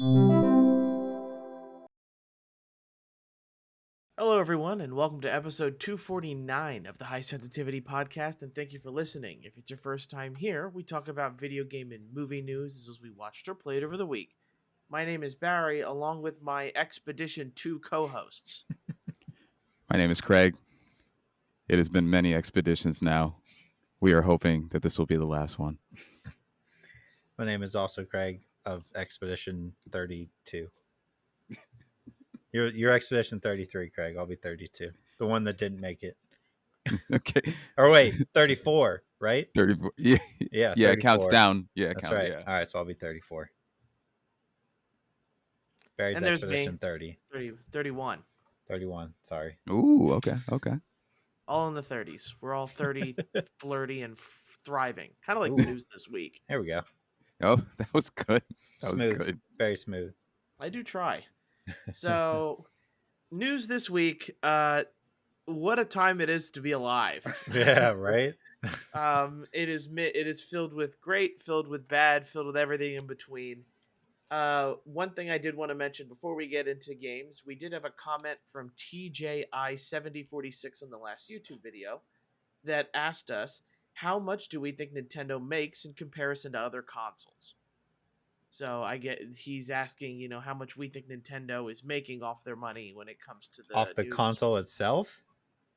Hello, everyone, and welcome to episode 249 of the High Sensitivity Podcast, and thank you for listening. If it's your first time here, we talk about video game and movie news as we watched or played over the week. My name is Barry, along with my Expedition 2 co-hosts. My name is Craig. It has been many expeditions now. We are hoping that this will be the last one. My name is also Craig of Expedition 32. You're Expedition 33, Craig. I'll be 32. The one that didn't make it. Okay. Or wait, 34, right? 34. Yeah. Yeah. Yeah, it counts down. Yeah, That's right. Yeah. All right, so I'll be 34. Barry's And there's Expedition me. 30. 31. 31, sorry. Ooh, okay. All in the 30s. We're all 30, flirty, and thriving. Kind of like Ooh. the news this week. There we go. Oh, that was good. Smooth. Was good. Very smooth. I do try. So, news this week. What a time it is to be alive. Yeah, right? It is filled with great, filled with bad, filled with everything in between. One thing I did want to mention before we get into games, we did have a comment from TJI7046 on the last YouTube video that asked us, how much do we think Nintendo makes in comparison to other consoles? So he's asking, how much we think Nintendo is making off their money when it comes to the Off the news. console itself?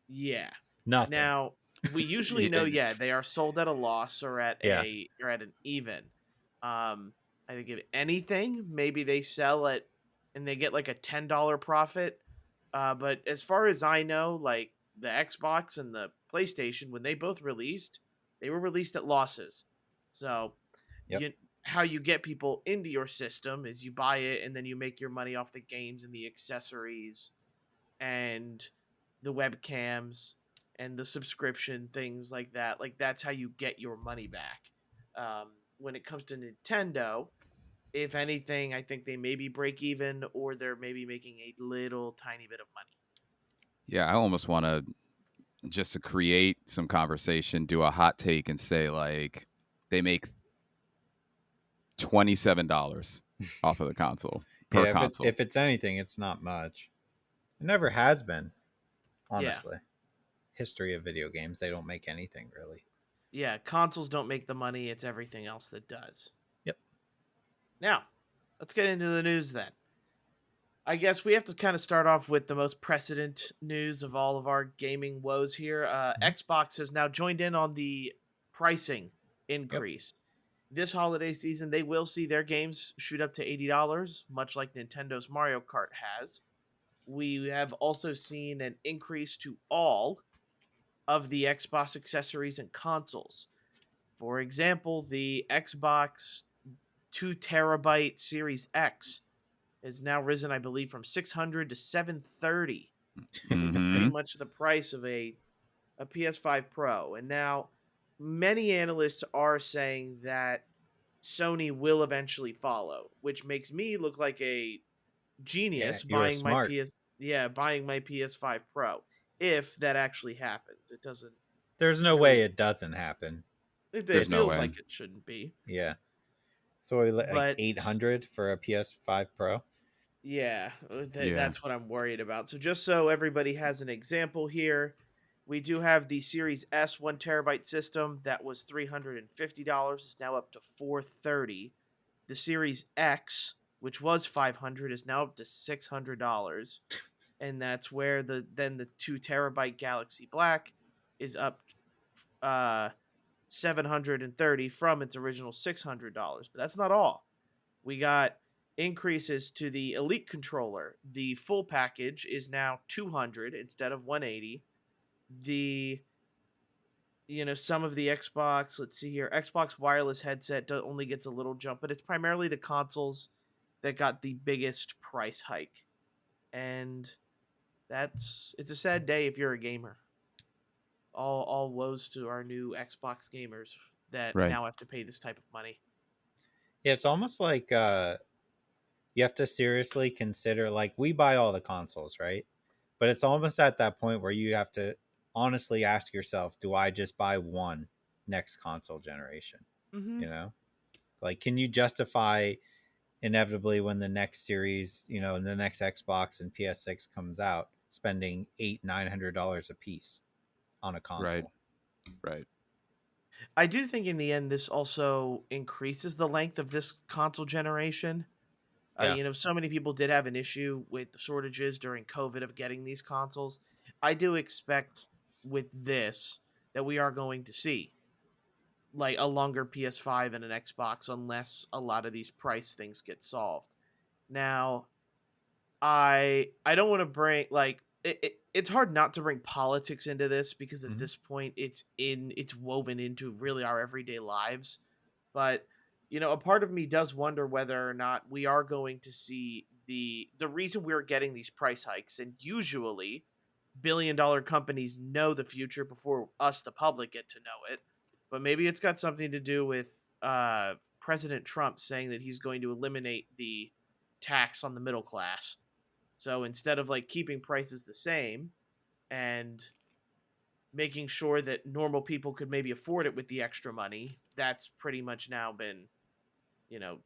Yeah. Nothing. Now, we usually know, they are sold at a loss or at an even. I think if anything, maybe they sell it and they get like a $10 profit. But as far as I know, like the Xbox and the PlayStation, when they both released, they were released at losses. So how you get people into your system is you buy it and then you make your money off the games and the accessories and the webcams and the subscription, things like that. Like, that's how you get your money back. When it comes to Nintendo, if anything, I think they maybe break even or they're maybe making a little tiny bit of money. Yeah, I almost want to, just to create some conversation, do a hot take and say, like, they make $27 off of the console per console. If it's anything, it's not much. It never has been, honestly. History of video games, they don't make anything really. Yeah, consoles don't make the money. It's everything else that does. Yep. Now, let's get into the news then. I guess we have to kind of start off with the most precedent news of all of our gaming woes here. Xbox has now joined in on the pricing increase. Yep. This holiday season, they will see their games shoot up to $80, much like Nintendo's Mario Kart has. We have also seen an increase to all of the Xbox accessories and consoles. For example, the Xbox 2 terabyte Series X has now risen, I believe, from $600 to $730. Pretty much the price of a PS5 Pro. And now many analysts are saying that Sony will eventually follow, which makes me look like a genius buying my PS5 Pro. If that actually happens, it doesn't. There's no way it doesn't happen. It feels like it shouldn't be. Yeah. So like 800 for a PS5 Pro. Yeah, that's what I'm worried about. So just so everybody has an example here, we do have the Series S 1 terabyte system that was $350, is now up to $430. The Series X, which was $500, is now up to $600. And that's where the 2 terabyte Galaxy Black is up $730 from its original $600. But that's not all. We got increases to the Elite controller. The full package is now $200 instead of $180. Some of the Xbox, let's see here, Xbox wireless headset only gets a little jump, but it's primarily the consoles that got the biggest price hike. And it's a sad day if you're a gamer. All woes to our new Xbox gamers that now have to pay this type of money. Yeah, it's almost like you have to seriously consider, like, we buy all the consoles, right? But it's almost at that point where you have to honestly ask yourself, do I just buy one next console generation? Mm-hmm. Like, can you justify inevitably when the next series, the next Xbox and PS6 comes out, spending $900 a piece on a Right. console. Right. I do think in the end this also increases the length of this console generation. Yeah. So many people did have an issue with the shortages during COVID of getting these consoles. I do expect with this that we are going to see like a longer PS5 and an Xbox unless a lot of these price things get solved. Now, I don't want to bring like it's hard not to bring politics into this because at Mhm. this point it's woven into really our everyday lives. But a part of me does wonder whether or not we are going to see the reason we're getting these price hikes, and usually billion-dollar companies know the future before us the public get to know it. But maybe it's got something to do with President Trump saying that he's going to eliminate the tax on the middle class. So instead of like keeping prices the same and making sure that normal people could maybe afford it with the extra money, that's pretty much now been,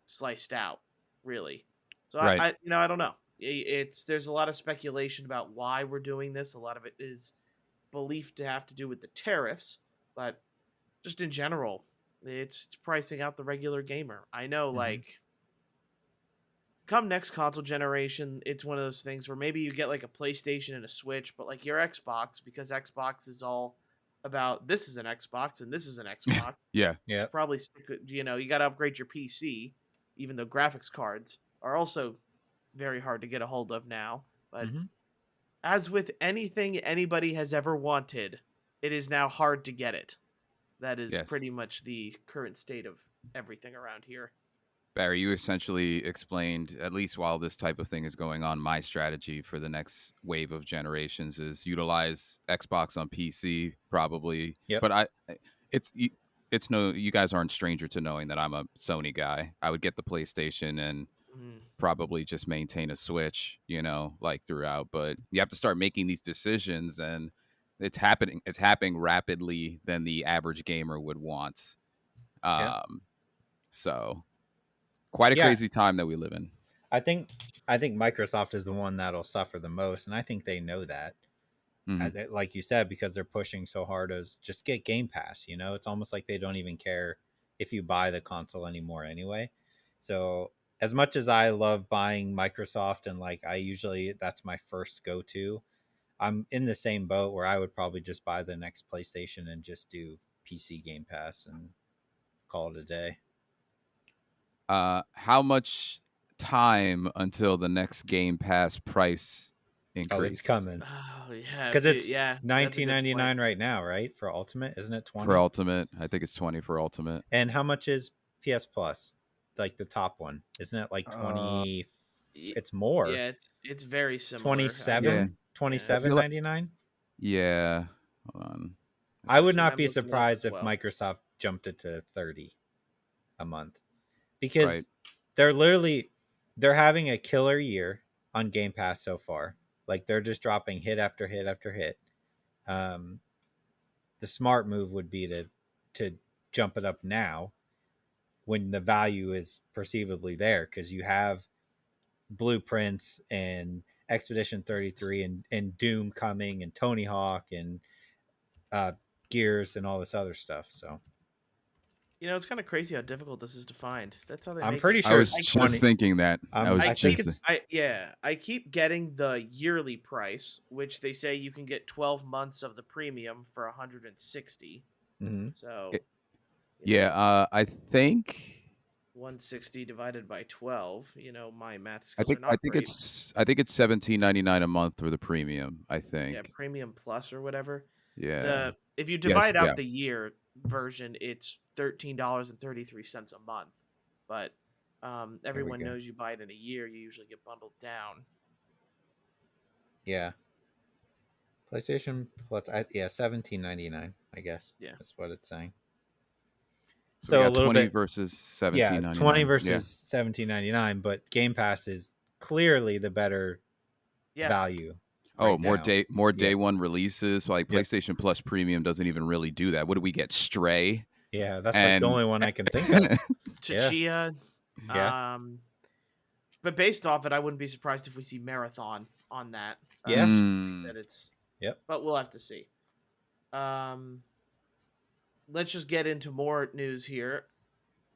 sliced out, really. So Right. I don't know. There's a lot of speculation about why we're doing this. A lot of it is believed to have to do with the tariffs, but just in general, it's pricing out the regular gamer. I know, Mhm. like, come next console generation, it's one of those things where maybe you get like a PlayStation and a Switch, but like your Xbox, because Xbox is all about this is an Xbox and this is an Xbox. Yeah. Yeah. It's probably you got to upgrade your PC, even though graphics cards are also very hard to get a hold of now. But Mhm. as with anything anybody has ever wanted, it is now hard to get it. That is Yes. pretty much the current state of everything around here. Barry, you essentially explained, at least while this type of thing is going on, my strategy for the next wave of generations is utilize Xbox on PC, probably. Yep. But it's no, you guys aren't stranger to knowing that I'm a Sony guy. I would get the PlayStation and probably just maintain a Switch, like throughout. But you have to start making these decisions, and it's happening. It's happening rapidly than the average gamer would want. Yeah. So quite a Yeah. crazy time that we live in. I think Microsoft is the one that'll suffer the most, and I think they know that. Like you said, because they're pushing so hard as just get Game Pass. It's almost like they don't even care if you buy the console anymore anyway. So as much as I love buying Microsoft and like that's my first go-to, I'm in the same boat where I would probably just buy the next PlayStation and just do PC Game Pass and call it a day. How much time until the next Game Pass price increase? Oh, it's coming. Oh yeah, Because it's that's a good $19.99 point. right now, right? For Ultimate, isn't it 20? For Ultimate, I think it's 20 for Ultimate. And how much is PS Plus? Like the top one, isn't it like 20? It's more. Yeah, it's very similar. 27, $27.99. Yeah, hold on. I would not I'm be looking it up surprised as if well. Microsoft jumped it to 30 a month, because they're having a killer year on Game Pass so far. Like they're just dropping hit after hit after hit. The smart move would be to jump it up now when the value is perceivably there, because you have Blueprints and Expedition 33 and Doom coming and Tony Hawk and Gears and all this other stuff. So it's kind of crazy how difficult this is to find. That's how they I'm make pretty it. sure I was it's just 20. thinking that. I think it's I keep getting the yearly price, which they say you can get 12 months of the premium for 160. So I think 160 divided by 12. My math I skills think are not great. it's $17.99 a month for the premium. I think. Yeah, premium plus or whatever. Yeah. If you divide out the year version, it's $13.33 a month. But everyone knows you buy it in a year, you usually get bundled down. Yeah. PlayStation Plus, $17.99. I guess. Yeah, that's what it's saying. So a little 20 bit versus $17.99. Yeah, 20 versus $17.99, but Game Pass is clearly the better value. Oh, right more day one releases. So like PlayStation Plus Premium doesn't even really do that. What do we get? Stray. Yeah, that's like the only one I can think of. Tachia. Yeah. But based off it, I wouldn't be surprised if we see Marathon on that. Yeah. They said it's. Yep. But we'll have to see. Let's just get into more news here.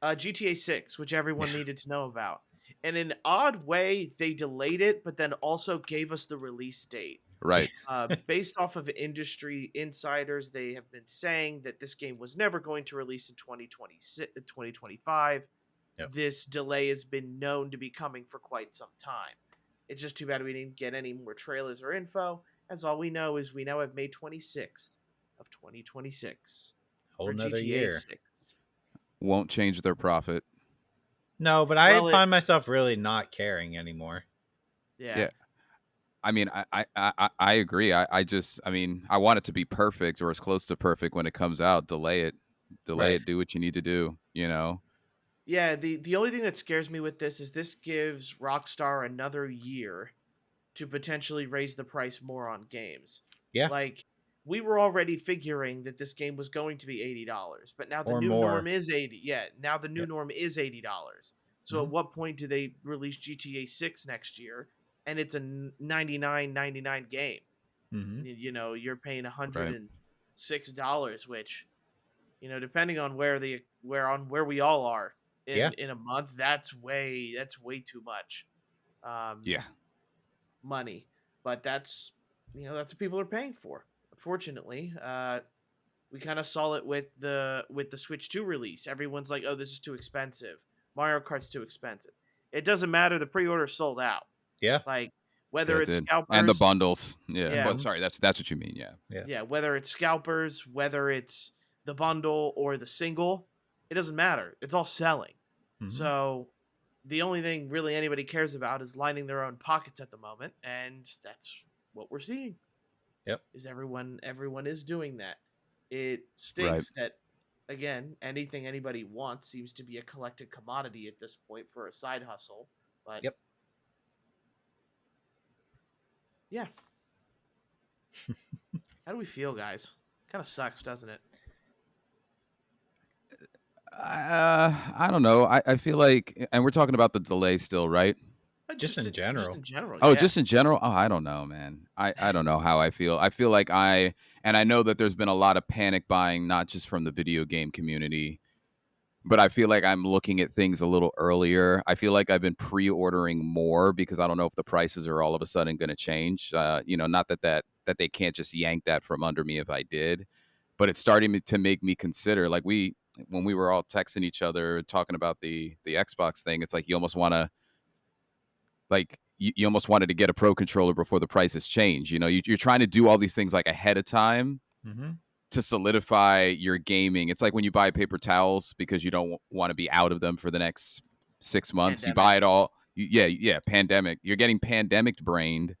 GTA 6, which everyone needed to know about. And in an odd way, they delayed it, but then also gave us the release date. Right. Based off of industry insiders, they have been saying that this game was never going to release in 2025. Yep. This delay has been known to be coming for quite some time. It's just too bad we didn't get any more trailers or info, as all we know is we now have May 26th of 2026. Whole for another GTA year. 6. Won't change their profit. No, but Well, I find myself really not caring anymore. Yeah. I mean, I agree. I mean, I want it to be perfect or as close to perfect when it comes out. Delay it. Right. Do what you need to do, you know? Yeah, the only thing that scares me with this is this gives Rockstar another year to potentially raise the price more on games. Yeah. Like, we were already figuring that this game was going to be $80, but now the Or new more. norm is 80. Yeah, now the new Yep. norm is $80. So at what point do they release GTA 6 next year and it's a $99.99 game? Mm-hmm. You know, you're paying $106, which, you know, depending on where we all are in a month, that's way too much. Money. But that's what people are paying for. Unfortunately, we kind of saw it with the Switch 2 release. Everyone's like, "Oh, this is too expensive. Mario Kart's too expensive." It doesn't matter. The pre-order sold out. Yeah. Like whether it's scalpers and the bundles. Yeah. Yeah. But sorry, that's what you mean. Yeah. Yeah, whether it's scalpers, whether it's the bundle or the single, it doesn't matter. It's all selling. Mm-hmm. So the only thing really anybody cares about is lining their own pockets at the moment, and that's what we're seeing. Yep. Is everyone is doing that. It stinks that, again, anything anybody wants seems to be a collected commodity at this point for a side hustle. But yeah. How do we feel, guys? Kind of sucks, doesn't it? I don't know. I feel like, and we're talking about the delay still, right? Just in general. Just in general. Oh, yeah. just in general? Oh, I don't know, man. I don't know how I feel. I feel like and I know that there's been a lot of panic buying, not just from the video game community, but I feel like I'm looking at things a little earlier. I feel like I've been pre-ordering more because I don't know if the prices are all of a sudden going to change. Not that they can't just yank that from under me if I did, but it's starting to make me consider, like when we were all texting each other talking about the Xbox thing, it's like you almost want to, like you almost wanted to get a Pro controller before the prices change. You know, you're trying to do all these things like ahead of time to solidify your gaming. It's like when you buy paper towels because you don't want to be out of them for the next 6 months. Pandemic. You buy it all. Pandemic. You're getting pandemic brained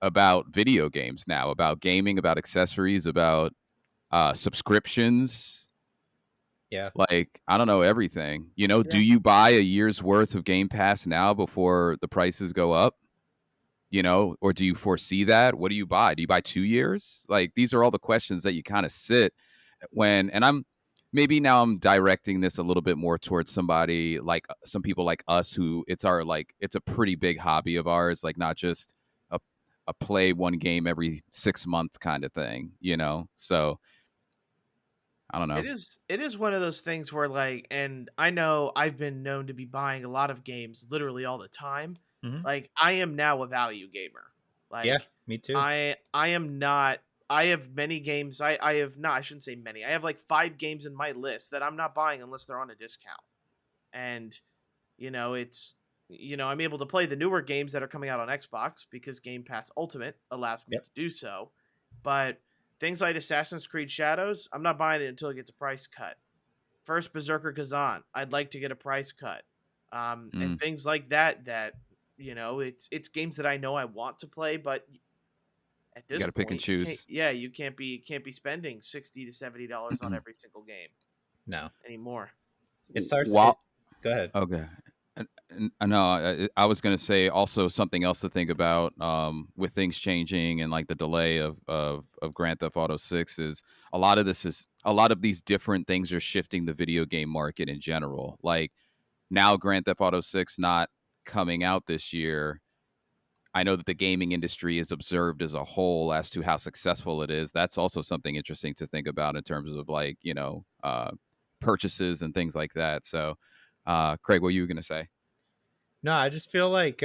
about video games now, about gaming, about accessories, about subscriptions. Yeah. Like, I don't know, everything. You know, do you buy a year's worth of Game Pass now before the prices go up? You know, or do you foresee that? What do you buy? Do you buy 2 years? Like, these are all the questions that you kind of sit when, and I'm directing this a little bit more towards somebody like some people like us who it's a pretty big hobby of ours, like not just a play one game every 6 months kind of thing, you know? So I don't know. It is one of those things where, like, and I know I've been known to be buying a lot of games literally all the time. Mm-hmm. Like, I am now a value gamer. Like, yeah, me too. I am not. I have many games. I have not. I shouldn't say many. I have like 5 games in my list that I'm not buying unless they're on a discount. And I'm able to play the newer games that are coming out on Xbox because Game Pass Ultimate allows me to do so. But things like Assassin's Creed Shadows, I'm not buying it until it gets a price cut. First Berserker Kazan, I'd like to get a price cut. And things like that it's games that I know I want to play, but at this point, you gotta pick and choose. You can't be spending $60 to $70 on every single game. No. Anymore. It starts go ahead. Okay. No, I was going to say also something else to think about with things changing and like the delay of Grand Theft Auto 6 is a lot of these different things are shifting the video game market in general. Like now Grand Theft Auto 6 not coming out this year, I know that the gaming industry is observed as a whole as to how successful it is. That's also something interesting to think about in terms of like, purchases and things like that. So, Craig, what were you going to say? No, I just feel like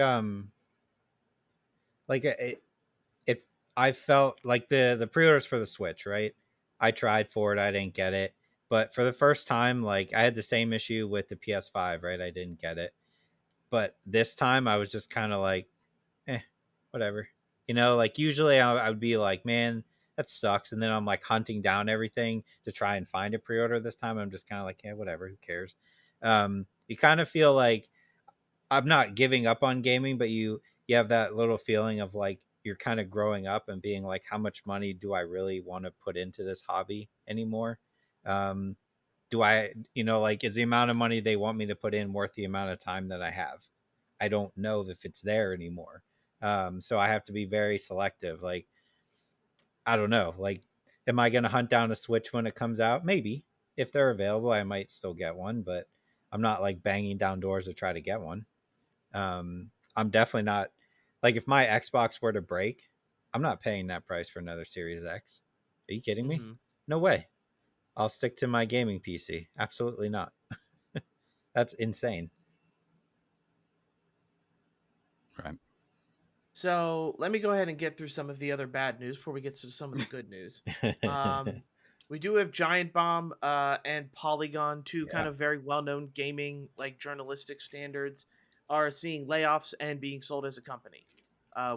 if I felt like the pre-orders for the Switch, right? I tried for it, I didn't get it. But for the first time, like I had the same issue with the PS5, right? I didn't get it. But this time I was just kind of like, whatever. Like usually I would be like, man, that sucks. And then I'm like hunting down everything to try and find a pre-order. This time I'm just kind of like, yeah, whatever, who cares? You kind of feel like I'm not giving up on gaming, but you have that little feeling of like you're kind of growing up and being like, how much money do I really want to put into this hobby anymore? Do I, like, is the amount of money they want me to put in worth the amount of time that I have? I don't know if it's there anymore. So I have to be very selective. Like, I don't know. Like, am I going to hunt down a Switch when it comes out? Maybe. If they're available, I might still get one, but I'm not like banging down doors to try to get one. I'm definitely not like if my Xbox were to break, I'm not paying that price for another Series X. Are you kidding me? No way. I'll stick to my gaming PC. Absolutely not. That's insane. Right. So let me go ahead and get through some of the other bad news before we get to some of the good news. We do have Giant Bomb and Polygon, two kind of very well-known gaming, like journalistic standards, are seeing layoffs and being sold as a company.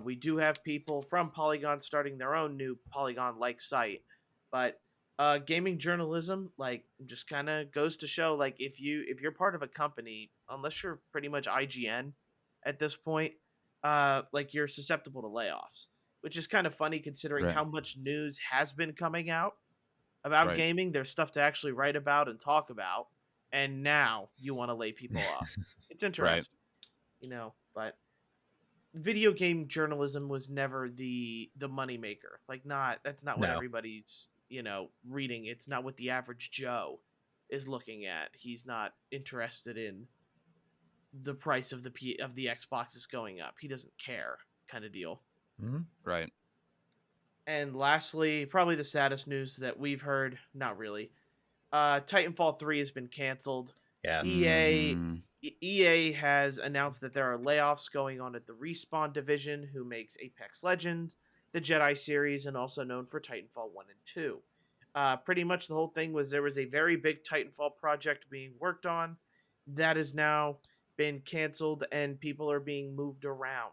We do have people from Polygon starting their own new Polygon-like site, but gaming journalism, like, just kind of goes to show, like, if you're part of a company, unless you're pretty much IGN at this point, like, you're susceptible to layoffs, which is kind of funny considering Right. how much news has been coming out about Right. gaming. There's stuff to actually write about and talk about, and now you want to lay people off. It's interesting, but video game journalism was never the money maker. Like, that's not what No. everybody's, reading. It's not what the average Joe is looking at. He's not interested in the price of the Xbox is going up. He doesn't care, kind of deal. Mm-hmm. Right. And lastly, probably the saddest news that we've heard, not really. Titanfall 3 has been canceled. Yes. EA has announced that there are layoffs going on at the Respawn division, who makes Apex Legends, the Jedi series, and also known for Titanfall 1 and 2. Pretty much the whole thing was there was a very big Titanfall project being worked on that has now been canceled, and people are being moved around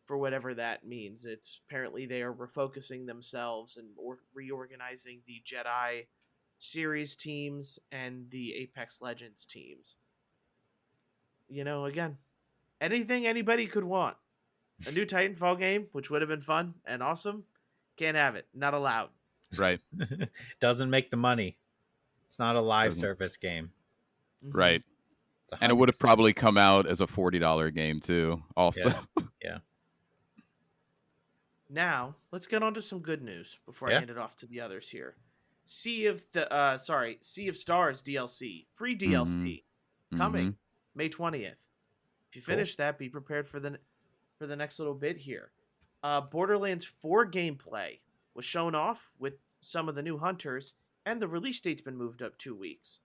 for whatever that means. It's apparently they are refocusing themselves and reorganizing the Jedi series teams and the Apex Legends teams. Again, anything anybody could want. A new Titanfall game, which would have been fun and awesome, can't have it. Not allowed. Right. Doesn't make the money. It's not a live service game. Right. And it would have probably come out as a $40 game too, also. Yeah. Now, let's get on to some good news before I hand it off to the others here. Sea of Stars DLC, free DLC, coming May 20th. If you finish that, be prepared for the next little bit here. Borderlands 4 gameplay was shown off with some of the new hunters, and the release date's been moved up 2 weeks.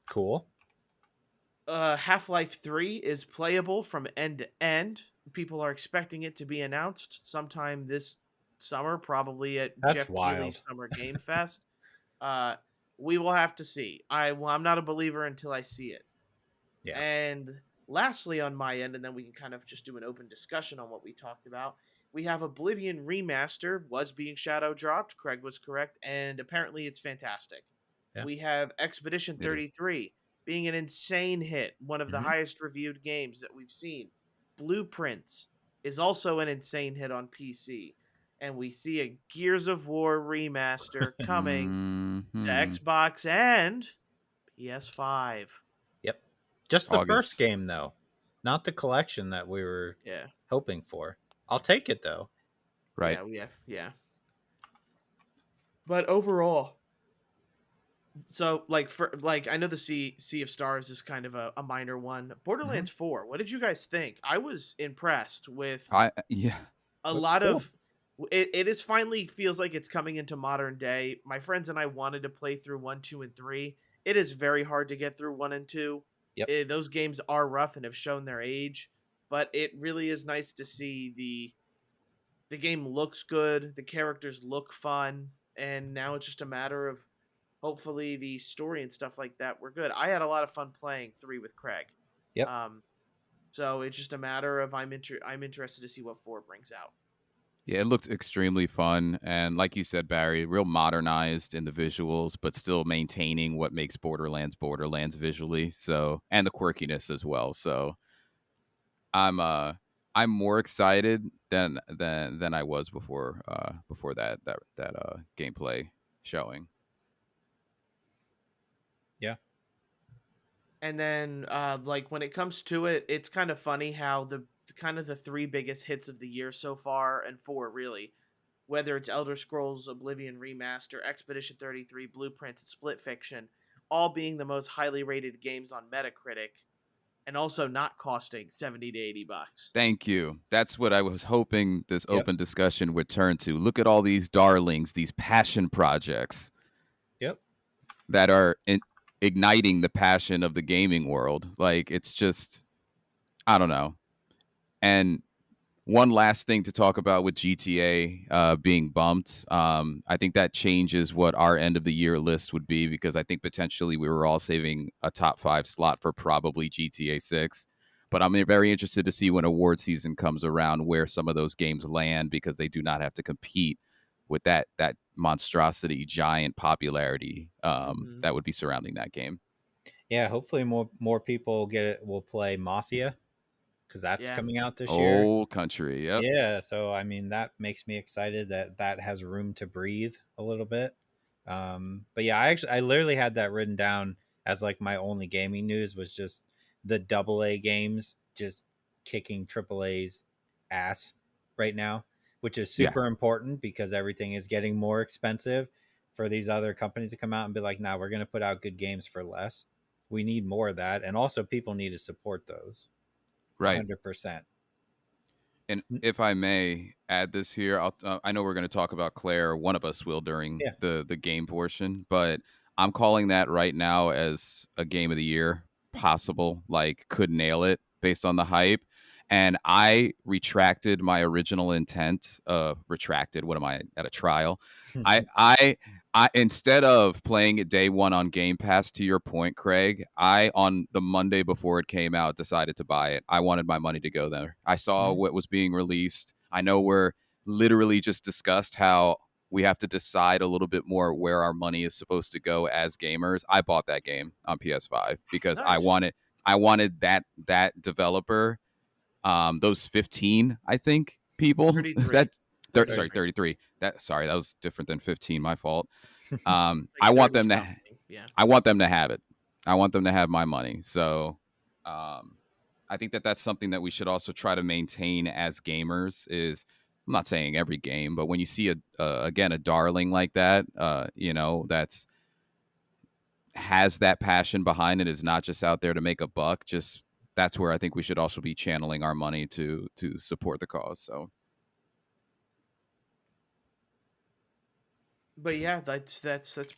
Cool. Half-Life 3 is playable from end to end. People are expecting it to be announced sometime this summer, probably at Jeff Keighley's Summer Game Fest. We will have to see. I'm not a believer until I see it. Yeah. And lastly, on my end, and then we can kind of just do an open discussion on what we talked about, we have Oblivion Remaster was being shadow dropped. Craig was correct, and apparently it's fantastic. Yeah. We have Expedition 33 being an insane hit, one of the highest reviewed games that we've seen. Blueprints is also an insane hit on PC. And we see a Gears of War remaster coming to Xbox and PS5. Yep. Just the first game, though. Not the collection that we were hoping for. I'll take it, though. Right. Yeah. But overall, So like I know the Sea of Stars is kind of a minor one. Hmm. Borderlands 4, what did you guys think? I was impressed with Yeah. a Looks lot cool. of it is finally feels like it's coming into modern day. My friends and I wanted to play through 1, 2, and 3. It is very hard to get through 1 and 2. Yep. Those games are rough and have shown their age, but it really is nice to see the game looks good, the characters look fun, and now it's just a matter of hopefully the story and stuff like that were good. I had a lot of fun playing 3 with Craig. Yep. Um, so it's just a matter of I'm interested to see what 4 brings out. Yeah, it looked extremely fun. And like you said, Barry, real modernized in the visuals, but still maintaining what makes Borderlands visually. So, and the quirkiness as well. So I'm I'm more excited than I was before that gameplay showing. Yeah. And then like when it comes to it, it's kind of funny how the kind of the 3 biggest hits of the year so far, and 4 really, whether it's Elder Scrolls Oblivion Remaster, Expedition 33, Blueprint, and Split Fiction, all being the most highly rated games on Metacritic, and also not costing 70 to 80 bucks. Thank you. That's what I was hoping this Yep. open discussion would turn to. Look at all these darlings, these passion projects Yep. that are igniting the passion of the gaming world. Like it's just, I don't know. And one last thing to talk about with GTA being bumped. I think that changes what our end of the year list would be because I think potentially we were all saving a top 5 slot for probably GTA 6. But I'm very interested to see when award season comes around where some of those games land because they do not have to compete with that monstrosity, giant popularity Mm-hmm. that would be surrounding that game. Yeah. Hopefully more people will play Mafia because that's Yeah. coming out this year. Old country, yep. Yeah, so I mean that makes me excited that that has room to breathe a little bit. But yeah, I literally had that written down as like my only gaming news was just the double A games just kicking triple A's ass right now, which is Yeah, super important because everything is getting more expensive for these other companies to come out and be like, "Nah, we're going to put out good games for less." We need more of that, and also people need to support those right. 100%. And if I may add this here, I know we're going to talk about Claire. One of us will during Yeah. the game portion, but I'm calling that right now as a game of the year possible. Like, could nail it based on the hype. And I retracted my original intent. Retracted. What am I at a trial? I I instead of playing it day one on Game Pass, to your point, Craig, I on the Monday before it came out decided to buy it. I wanted my money to go there. I saw Mhm. what was being released. I know we're literally just discussed how we have to decide a little bit more where our money is supposed to go as gamers. I bought that game on PS5 because Nice. I wanted that developer, those 15, I think, people 33. that sorry, 33. 33. That was different than 15, my fault. It's like 30 something. Yeah. I want them to have it. I want them to have my money. So, I think that's something that we should also try to maintain as gamers. Is I'm not saying every game, but when you see a darling like that, that's has that passion behind it, is not just out there to make a buck. Just that's where I think we should also be channeling our money to support the cause. So But yeah, that's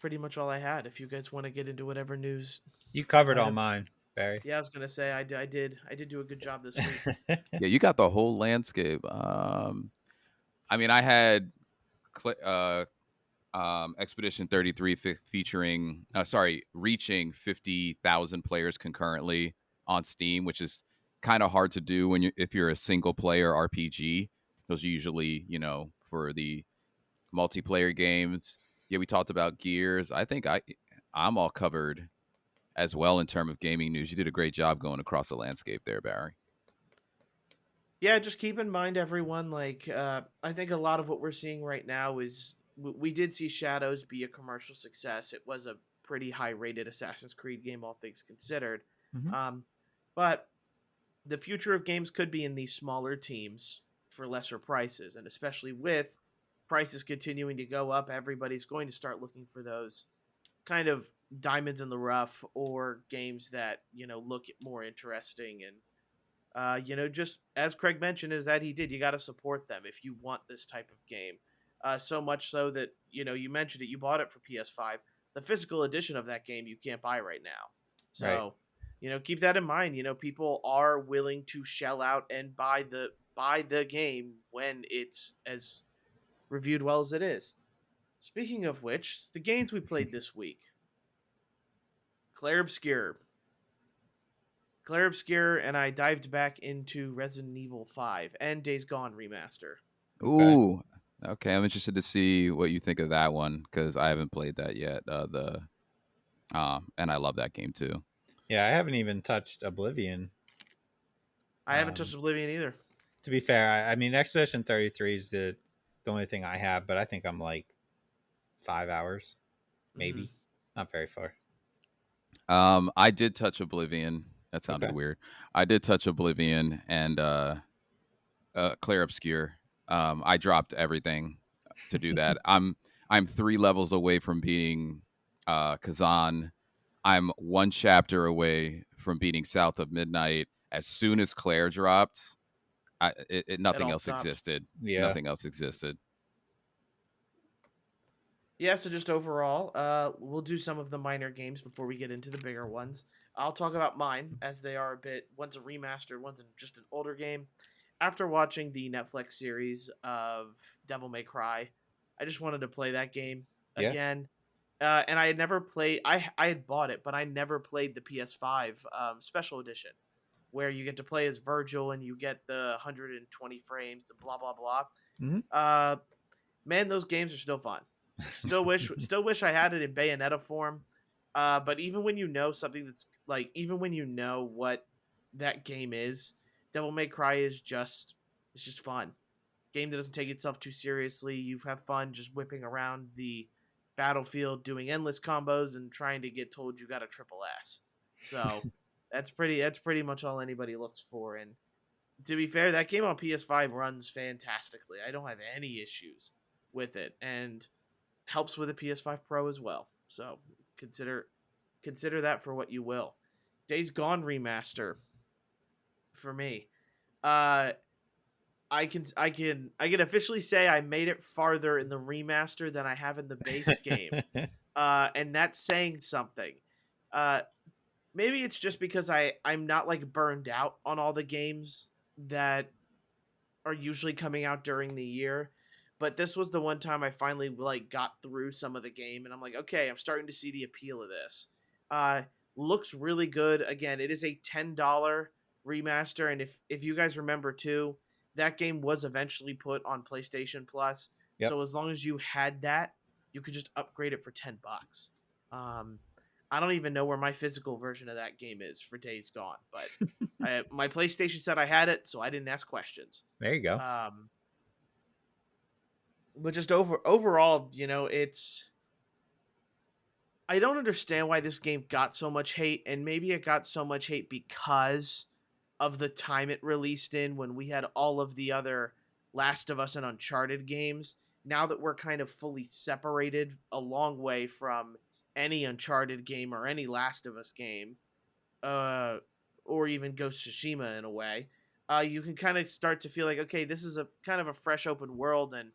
pretty much all I had. If you guys want to get into whatever news You you covered might all have. mine, Barry. Yeah, I was gonna say I did do a good job this week. yeah, you got the whole landscape. I mean, I had Expedition 33 featuring, reaching 50,000 players concurrently on Steam, which is kind of hard to do if you're a single player RPG. Those are usually, for the multiplayer games. Yeah, we talked about Gears. I think I'm all covered as well in terms of gaming news. You did a great job going across the landscape there, Barry. Yeah, just keep in mind, everyone. Like, I think a lot of what we're seeing right now is we did see Shadows be a commercial success. It was a pretty high rated Assassin's Creed game, all things considered. Mhm. But the future of games could be in these smaller teams for lesser prices, and especially with prices continuing to go up, everybody's going to start looking for those kind of diamonds in the rough or games that look more interesting. And just as Craig mentioned, is that he did. You got to support them if you want this type of game. So much so that you mentioned it. You bought it for PS5. The physical edition of that game you can't buy right now. Right. So keep that in mind. People are willing to shell out and buy the game when it's as reviewed well as it is. Speaking of which, the games we played this week: Claire Obscure. Claire Obscure, and I dived back into Resident Evil 5 and Days Gone Remaster. Okay. Ooh, okay. I'm interested to see what you think of that one because I haven't played that yet. And I love that game too. Yeah, I haven't even touched Oblivion. I haven't touched Oblivion either. To be fair, I mean, Expedition 33 is the only thing I have, but I think I'm like 5 hours, maybe. Not very far. I did touch Oblivion. That sounded weird. I did touch Oblivion and Claire Obscure. I dropped everything to do that. I'm 3 levels away from beating Kazan. I'm 1 chapter away from beating South of Midnight. As soon as Claire dropped, nothing else existed. Yeah. Nothing else existed. Yeah, so just overall, we'll do some of the minor games before we get into the bigger ones. I'll talk about mine as they are one's a remaster, one's just an older game. After watching the Netflix series of Devil May Cry, I just wanted to play that game again. And I had never played. I had bought it, but I never played the PS5 special edition, where you get to play as Virgil and you get the 120 frames, the blah blah blah. Mm-hmm. Man, those games are still fun. Still wish I had it in Bayonetta form. But even when you know something that's like, even when you know what that game is, Devil May Cry is just fun. Game that doesn't take itself too seriously. You have fun just whipping around the battlefield, doing endless combos, and trying to get told you got a triple S. So that's pretty much all anybody looks for. And to be fair, that game on PS5 runs fantastically. I don't have any issues with it, and helps with a PS5 Pro as well. So consider that for what you will. Days Gone Remaster for me. I can officially say I made it farther in the remaster than I have in the base game. And that's saying something. Maybe it's just because I'm not like burned out on all the games that are usually coming out during the year. But this was the one time I finally like got through some of the game, and I'm like, okay, I'm starting to see the appeal of this. Looks really good. Again, it is a $10 remaster, and if you guys remember too, that game was eventually put on PlayStation Plus. Yep. So as long as you had that, you could just upgrade it for $10. I don't even know where my physical version of that game is for Days Gone, but my PlayStation said I had it, so I didn't ask questions. There you go. But just overall, I don't understand why this game got so much hate, and maybe it got so much hate because of the time it released in, when we had all of the other Last of Us and Uncharted games. Now that we're kind of fully separated a long way from any Uncharted game or any Last of Us game, or even Ghost of Tsushima in a way, you can kind of start to feel like, okay, this is a kind of a fresh open world, and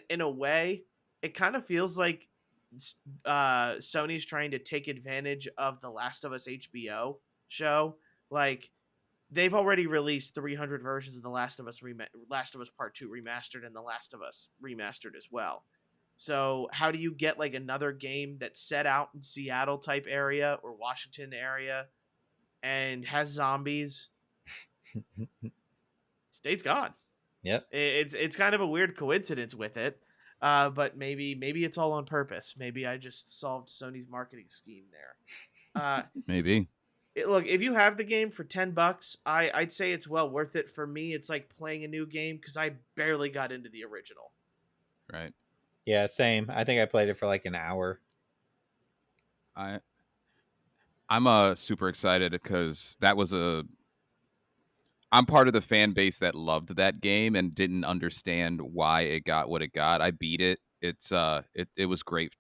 in a way, it kind of feels like Sony's trying to take advantage of the Last of Us HBO show. Like, they've already released 300 versions of the Last of Us Part 2 remastered and the Last of Us remastered as well. So how do you get like another game that's set out in Seattle type area or Washington area and has zombies? State's gone. Yep. It's kind of a weird coincidence with it, but maybe it's all on purpose. Maybe I just solved Sony's marketing scheme there. Maybe. Look, if you have the game for $10, I'd say it's well worth it. For me, it's like playing a new game because I barely got into the original. Right. Yeah, same. I think I played it for like an hour. I'm super excited because I'm part of the fan base that loved that game and didn't understand why it got what it got. I beat it. it was great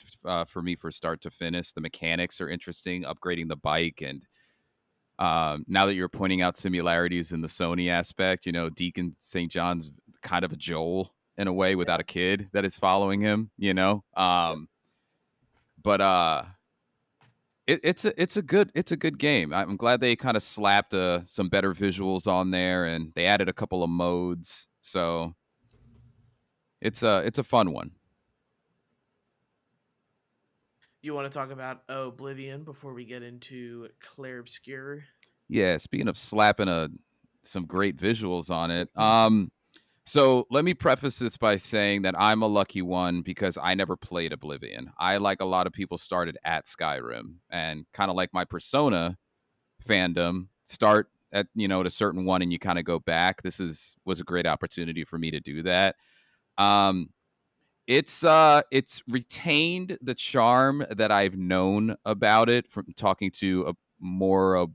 for me for start to finish. The mechanics are interesting, upgrading the bike, and now that you're pointing out similarities in the Sony aspect, Deacon St. John's kind of a Joel in a way without a kid that is following him, but it's a good game. I'm glad they kind of slapped some better visuals on there, and they added a couple of modes, so it's a fun one. You want to talk about Oblivion before we get into Clair Obscur? Yeah, speaking of slapping some great visuals on it. So let me preface this by saying that I'm a lucky one because I never played Oblivion. I, like a lot of people, started at Skyrim, and kind of like my Persona fandom, start at a certain one and you kind of go back. Was a great opportunity for me to do that. Um, it's retained the charm that I've known about it from talking to more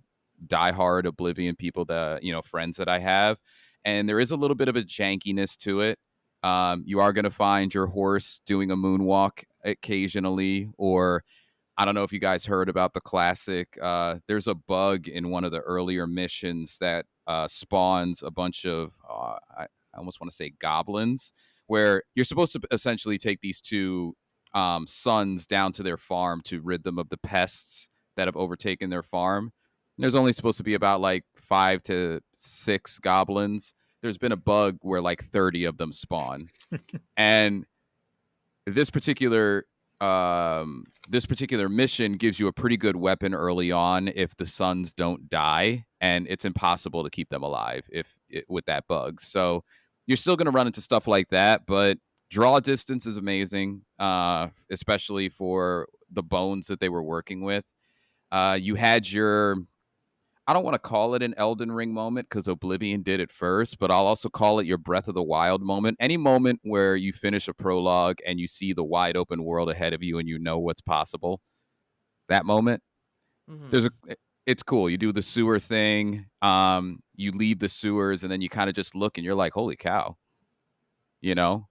diehard Oblivion people, that friends that I have, and there is a little bit of a jankiness to it. You are going to find your horse doing a moonwalk occasionally, or I don't know if you guys heard about the classic. There's a bug in one of the earlier missions that spawns a bunch of, I almost want to say goblins, where you're supposed to essentially take these two sons down to their farm to rid them of the pests that have overtaken their farm. There's only supposed to be about like 5 to 6 goblins. There's been a bug where like 30 of them spawn. And this particular mission gives you a pretty good weapon early on if the sons don't die, and it's impossible to keep them alive with that bug. So you're still going to run into stuff like that, but draw distance is amazing, especially for the bones that they were working with. You had your, I don't want to call it an Elden Ring moment because Oblivion did it first, but I'll also call it your Breath of the Wild moment. Any moment where you finish a prologue and you see the wide open world ahead of you and you know what's possible. That moment, it's cool. You do the sewer thing, you leave the sewers, and then you kind of just look and you're like, holy cow, you know?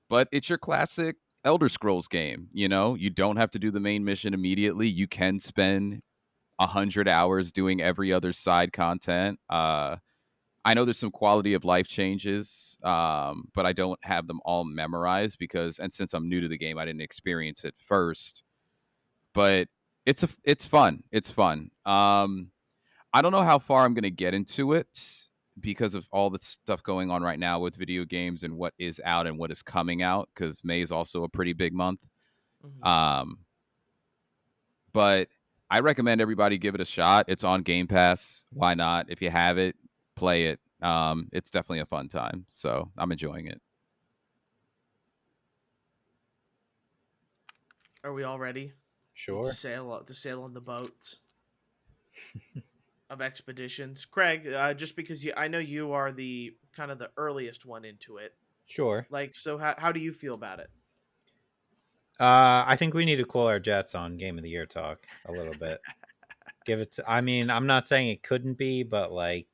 But it's your classic Elder Scrolls game, You don't have to do the main mission immediately. You can spend 100 hours doing every other side content. I know there's some quality of life changes, but I don't have them all memorized and since I'm new to the game, I didn't experience it first. But it's fun. It's fun. I don't know how far I'm going to get into it because of all the stuff going on right now with video games and what is out and what is coming out, because May is also a pretty big month. But I recommend everybody give it a shot. It's on Game Pass. Why not? If you have it, play it. It's definitely a fun time. So I'm enjoying it. Are we all ready? Sure. To sail on the boats of expeditions. Craig, just because I know you are the kind of the earliest one into it. Sure. So how do you feel about it? I think we need to cool our jets on Game of the Year talk a little bit. I'm not saying it couldn't be, but like,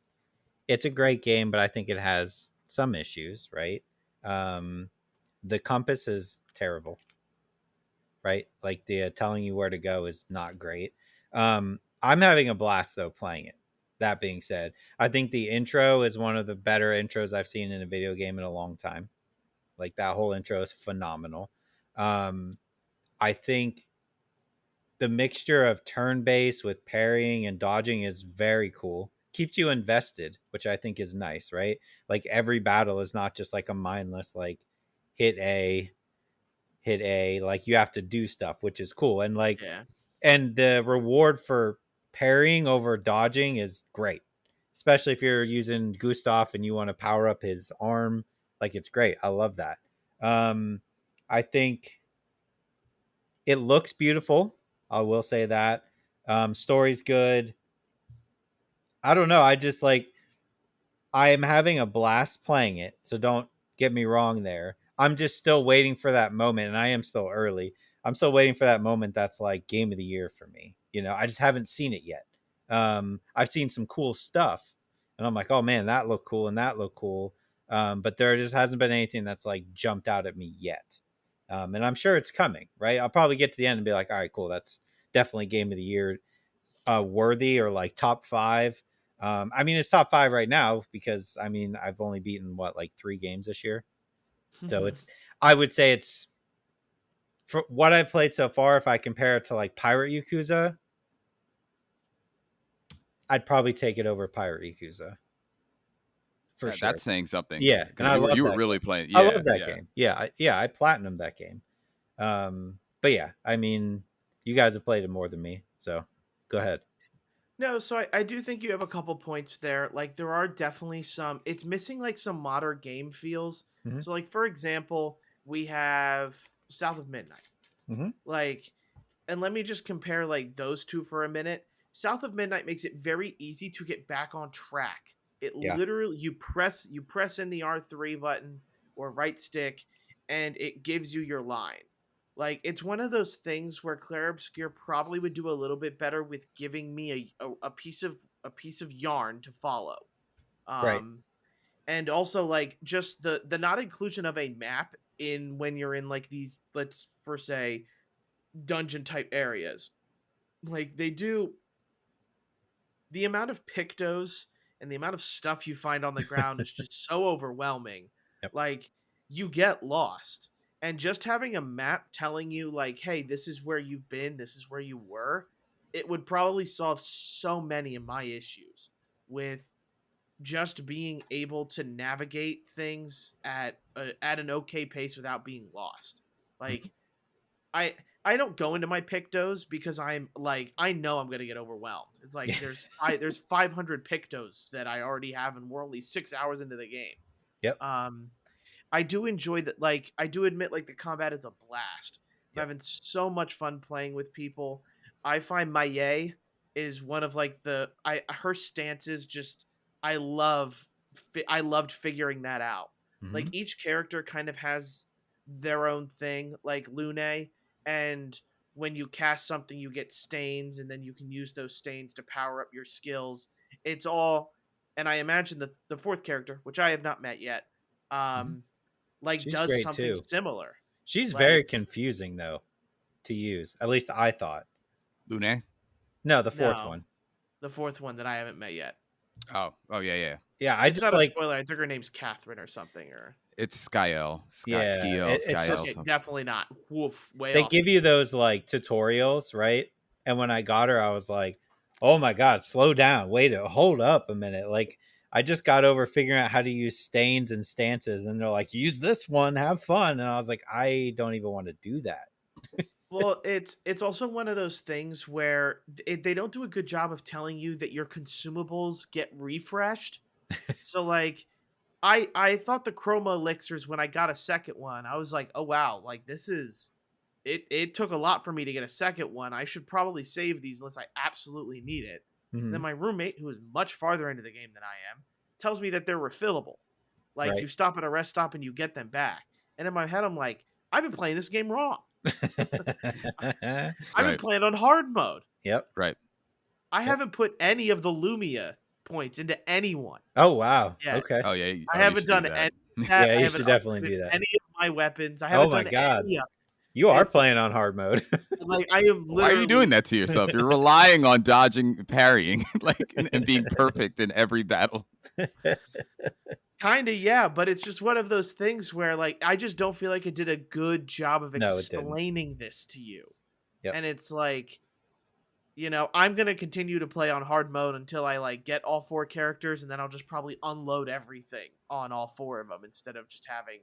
it's a great game, but I think it has some issues, right? The compass is terrible, right? Like the telling you where to go is not great. I'm having a blast though playing it. That being said, I think the intro is one of the better intros I've seen in a video game in a long time. Like that whole intro is phenomenal. I think the mixture of turn-based with parrying and dodging is very cool. Keeps you invested, which I think is nice, right? Like every battle is not just like a mindless like hit A, like you have to do stuff, which is cool. And like and the reward for parrying over dodging is great. Especially if you're using Gustav and you want to power up his arm, like it's great. I love that. I think it looks beautiful. I will say that. Story's good. I don't know. I am having a blast playing it. So don't get me wrong there. I'm just still waiting for that moment, and I am still early. I'm still waiting for that moment that's like Game of the Year for me. I just haven't seen it yet. I've seen some cool stuff, and I'm like, oh man, that looked cool and that looked cool. But there just hasn't been anything that's like jumped out at me yet. And I'm sure it's coming, right? I'll probably get to the end and be like, all right, cool, that's definitely game of the year worthy, or like top 5. I mean, it's top 5 right now because I mean I've only beaten like 3 games this year, so it's, I would say it's, for what I've played so far, if I compare it to like Pirate Yakuza, I'd probably take it over Pirate Yakuza for sure. That's saying something. Yeah, and I you were love really game. playing. I Yeah, love that yeah. game. Yeah, I platinumed that game. But yeah, I mean, you guys have played it more than me, so go ahead. No, so I do think you have a couple points there. Like there are definitely some, it's missing like some modern game feels. Mhm. So like for example, we have South of Midnight. Mhm. Like, and let me just compare like those two for a minute. South of Midnight makes it very easy to get back on track. It Yeah. literally, you press in the R3 button or right stick and it gives you your line. Like it's one of those things where Claire Obscure probably would do a little bit better with giving me a piece of yarn to follow. Right. And also like just the not inclusion of a map in when you're in like these, let's for say, dungeon type areas. Like they do, the amount of pictos and the amount of stuff you find on the ground is just so overwhelming. Yep. Like you get lost. And just having a map telling you like, hey, this is where you've been, this is where you were, it would probably solve so many of my issues with just being able to navigate things at an okay pace without being lost. Mhm. Like I I don't go into my pictos because I'm like I know I'm gonna get overwhelmed. It's like there's 500 pictos that I already have, and we're only 6 hours into the game. Yep. I do enjoy that. Like I do admit, like the combat is a blast. I'm Yep. having so much fun playing with people. I find Maye is one of like her stances. Just I loved figuring that out. Like Mhm. each character kind of has their own thing. Like Lune, and when you cast something, you get stains, and then you can use those stains to power up your skills. It's all, and I imagine the fourth character, which I have not met yet, Mhm. like She's does great something too. similar. She's very Like confusing though to use. At least I thought. Lune. No, the fourth no, one. the fourth one that I haven't met yet. Oh, yeah, yeah. Yeah, I It's just not a like, spoiler. I think her name's Catherine or something. Or It's Skyel, yeah, Skyel, it's Skyel. okay, just, definitely not. Woof, way they off. give you those like tutorials, right? And when I got her, I was like, oh my god, slow down, wait, hold up a minute. Like I just got over figuring out how to use stains and stances, and they're like, use this one, have fun. And I was like, I don't even want to do that. Well, it's also one of those things where they don't do a good job of telling you that your consumables get refreshed. So like I thought the chroma elixirs, when I got a second one, I was like, oh wow, like this is it took a lot for me to get a second one. I should probably save these unless I absolutely need it. And then Mhm. my roommate, who is much farther into the game than I am, tells me that they're refillable. Like Right. you stop at a rest stop and you get them back. And in my head, I'm like, I've been playing this game wrong. I've been Right. playing on hard mode. Yep. Right. I haven't put any of the Lumia points into anyone Oh wow. yet. Okay. Oh yeah. I You haven't should do done that. any of that. Yeah, I you haven't should definitely upgraded do that. any of my weapons. I Oh haven't my done god. any of You are It's- playing on hard mode. like I am literally Why are you doing that to yourself? You're relying on dodging, parrying, like, and being perfect in every battle. Kind of, yeah, but it's just one of those things where like I just don't feel like it did a good job of No, it didn't. explaining this to you. Yep. And it's like, I'm going to continue to play on hard mode until I like get all 4 characters, and then I'll just probably unload everything on all 4 of them instead of just having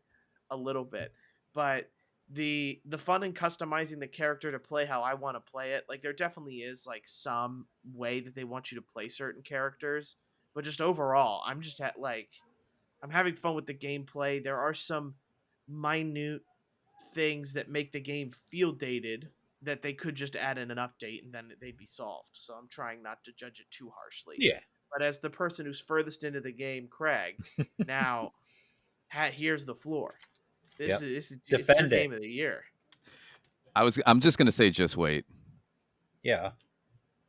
a little bit. But the fun in customizing the character to play how I want to play it, like there definitely is like some way that they want you to play certain characters, but just overall, I'm just I'm having fun with the gameplay. There are some minute things that make the game feel dated that they could just add in an update and then they'd be solved. So I'm trying not to judge it too harshly. Yeah. But as the person who's furthest into the game, Craig, now here's the floor. Yep. It's your Defend it. game of the year. I'm just gonna say, just wait. Yeah.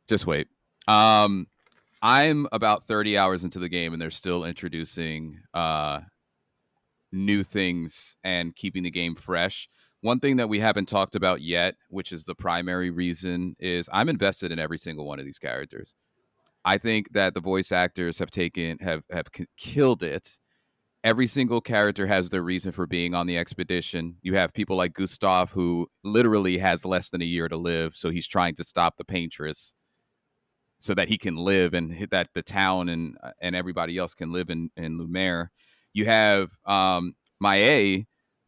Just wait. I'm about 30 hours into the game, and they're still introducing new things and keeping the game fresh. One thing that we haven't talked about yet, which is the primary reason, is I'm invested in every single one of these characters. I think that the voice actors have killed it. Every single character has their reason for being on the expedition. You have people like Gustav, who literally has less than a year to live, so he's trying to stop the Paintress so that he can live and that the town and everybody else can live in Lumiere. You have Maya,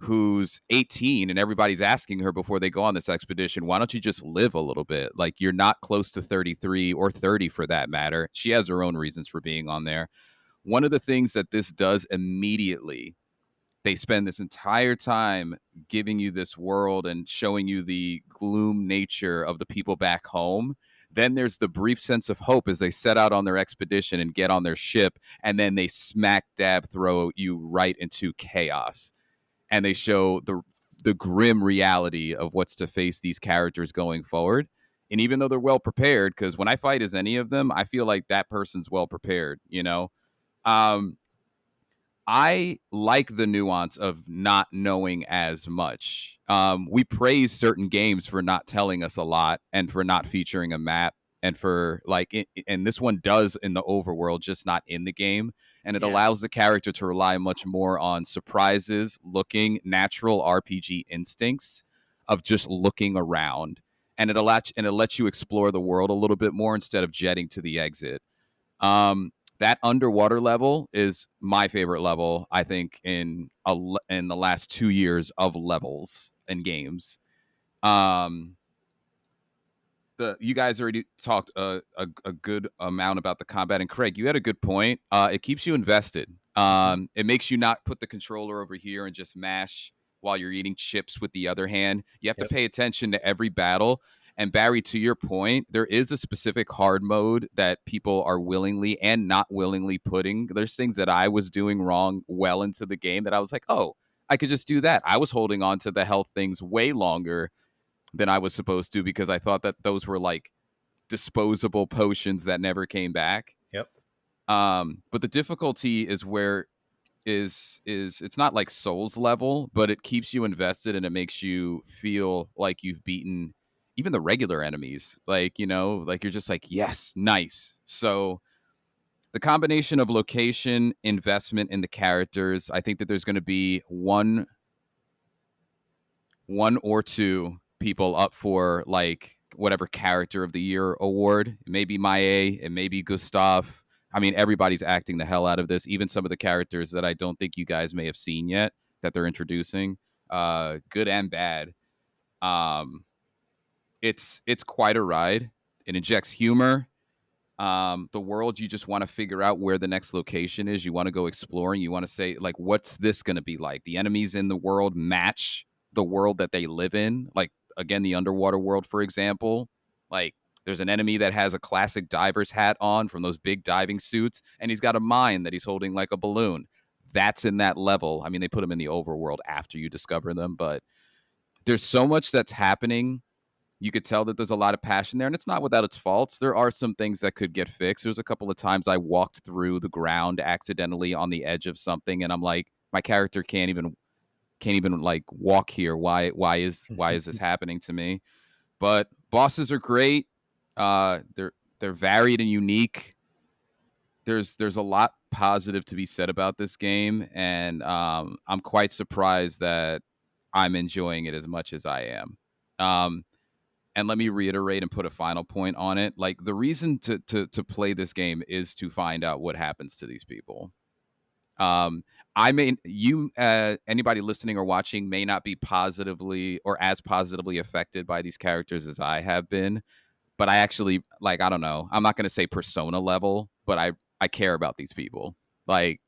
who's 18, and everybody's asking her before they go on this expedition, why don't you just live a little bit? Like, you're not close to 33 or 30 for that matter. She has her own reasons for being on there. One of the things that this does immediately, they spend this entire time giving you this world and showing you the gloom nature of the people back home. Then there's the brief sense of hope as they set out on their expedition and get on their ship, and then they smack dab throw you right into chaos. And they show the grim reality of what's to face these characters going forward. And even though they're well prepared, because when I fight as any of them, I feel like that person's well prepared, you know? I like the nuance of not knowing as much. We praise certain games for not telling us a lot and for not featuring a map, and for and this one does in the overworld, just not in the game. And it allows the character to rely much more on surprises, looking, natural RPG instincts of just looking around. And it lets you explore the world a little bit more instead of jetting to the exit. That underwater level is my favorite level, I think, in the last 2 years of levels in games. You guys already talked a good amount about the combat, and Craig, you had a good point. It keeps you invested. It makes you not put the controller over here and just mash while you're eating chips with the other hand. You have to pay attention to every battle. And Barry, to your point, there is a specific hard mode that people are willingly and not willingly putting. There's things that I was doing wrong well into the game that I was like, oh, I could just do that. I was holding on to the health things way longer than I was supposed to because I thought that those were like disposable potions that never came back. Yep. But the difficulty is where is it's not like Souls level, but it keeps you invested and it makes you feel like you've beaten even the regular enemies. Like, you know, like you're just like, yes, nice. So the combination of location, investment in the characters, I think that there's going to be one or two people up for like whatever character of the year award. It may be Maya, it may be Gustav. I mean, everybody's acting the hell out of this. Even some of the characters that I don't think you guys may have seen yet that they're introducing, good and bad. It's quite a ride. It injects humor. The world, you just want to figure out where the next location is. You want to go exploring. You want to say, like, what's this going to be like? The enemies in the world match the world that they live in. Like, again, the underwater world, for example. Like, there's an enemy that has a classic diver's hat on from those big diving suits, and he's got a mine that he's holding like a balloon. That's in that level. I mean, they put them in the overworld after you discover them, but there's so much that's happening. You could tell that there's a lot of passion there, and it's not without its faults. There are some things that could get fixed. There's a couple of times I walked through the ground accidentally on the edge of something, and I'm like, my character can't even like walk here. Why is this happening to me? But bosses are great. They're varied and unique. There's a lot positive to be said about this game, and I'm quite surprised that I'm enjoying it as much as I am. And let me reiterate and put a final point on it. Like, the reason to play this game is to find out what happens to these people. Anybody listening or watching may not be positively or as positively affected by these characters as I have been, but I actually, like, I don't know. I'm not going to say persona level, but I care about these people like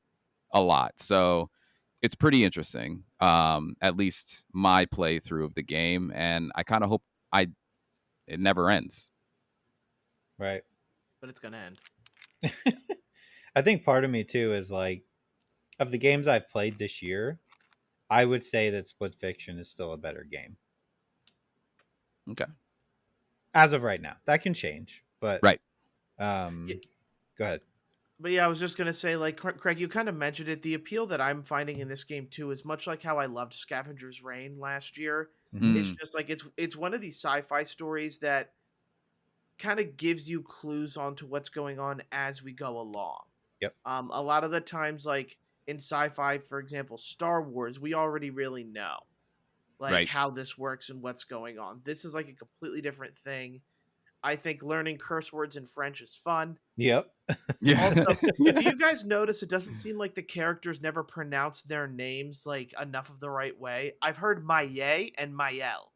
a lot. So it's pretty interesting. At least my playthrough of the game, and I kind of hope it never ends. Right. But it's gonna end. I think part of me too is like, of the games I've played this year, I would say that Split Fiction is still a better game. Okay. As of right now. That can change, but right. Go ahead. But yeah, I was just gonna say, like Craig, you kind of mentioned it. The appeal that I'm finding in this game too is much like how I loved Scavenger's Reign last year. Mhm. It's Mm, just like it's one of these sci-fi stories that kind of gives you clues onto what's going on as we go along. Yep. A lot of the times, like in sci-fi, for example, Star Wars, we already really know like right. how this works and what's going on. This is like a completely different thing. I think learning curse words in French is fun. Yep. Yeah. Also, do Yeah. you guys notice it doesn't seem like the characters never pronounce their names like enough of the right way? I've heard Maye and Mayel. So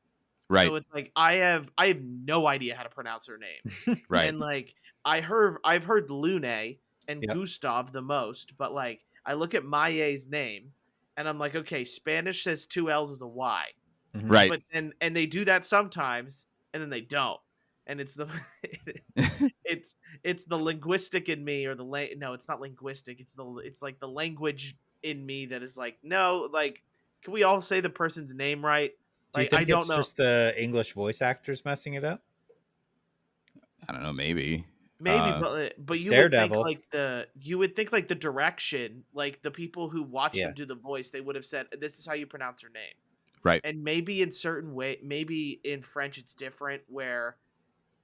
Right. it's like I have no idea how to pronounce her name. Right. And like I've heard Lune and Yep. Gustav the most, but like I look at Maye's name and I'm like, okay, Spanish says two L's is a Y. Mhm. Right. But and they do that sometimes and then they don't. And it's the it's the linguistic in me or no, it's not linguistic. It's like the language in me that is like, no, like can we all say the person's name right? Do you Like I think don't it's know. just the English voice actors messing it up? I don't know. Maybe. Maybe, Uh, but It's you would think Daredevil. like the direction, like the people who watch them Yeah. do the voice, they would have said, "This is how you pronounce her name." right. And maybe in certain way, maybe in French it's different, where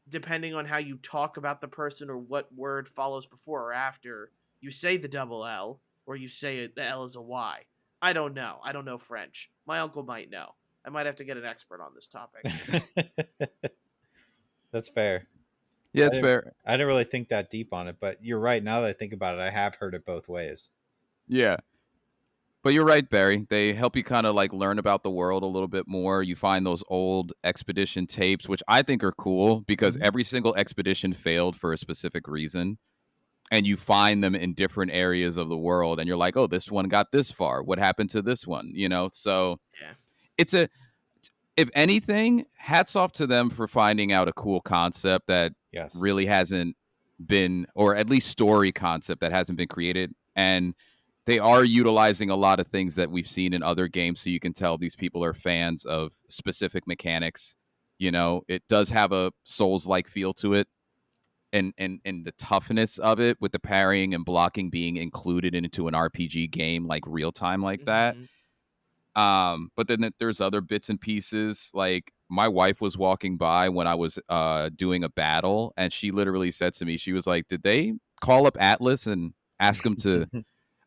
depending on how you talk about the person or what word follows before or after, you say the double L or you say the L is a Y. I don't know. I don't know French. My uncle might know. I might have to get an expert on this topic. That's fair. Yeah, I it's didn't, fair. I didn't really think that deep on it, but you're right. Now that I think about it, I have heard it both ways. Yeah. But you're right, Barry. They help you kind of like learn about the world a little bit more. You find those old expedition tapes, which I think are cool because Mhm. every single expedition failed for a specific reason. And you find them in different areas of the world. And you're like, oh, this one got this far. What happened to this one? You know? So Yeah. it's a, if anything, hats off to them for finding out a cool concept that Yes. really hasn't been, or at least story concept that hasn't been created. And they are utilizing a lot of things that we've seen in other games. So you can tell these people are fans of specific mechanics. You know, it does have a Souls like feel to it. And the toughness of it with the parrying and blocking being included into an RPG game like real time like that. Hmm. But then there's other bits and pieces. Like my wife was walking by when I was doing a battle, and she literally said to me, she was like, "Did they call up Atlas and ask them to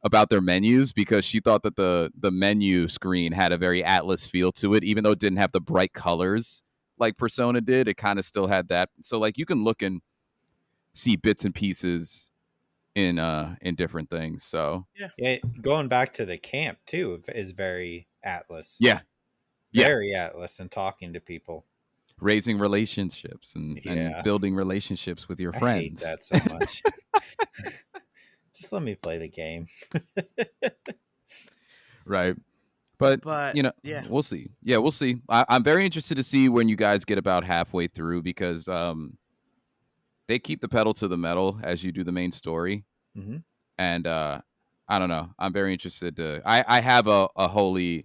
about their menus?" Because she thought that the menu screen had a very Atlas feel to it, even though it didn't have the bright colors like Persona did. It kind of still had that. So like you can look and see bits and pieces in different things. So Yeah. Yeah, going back to the camp too is very Atlas. yeah, yeah. Very Atlas and talking to people. Raising relationships and Yeah. building relationships with your I hate friends. that so much. Just let me play the game. Right. But But you know, yeah. we'll see. Yeah, we'll see. I'm very interested to see when you guys get about halfway through because they keep the pedal to the metal as you do the main story. Hmm. And I don't know. I'm very interested to I have a holy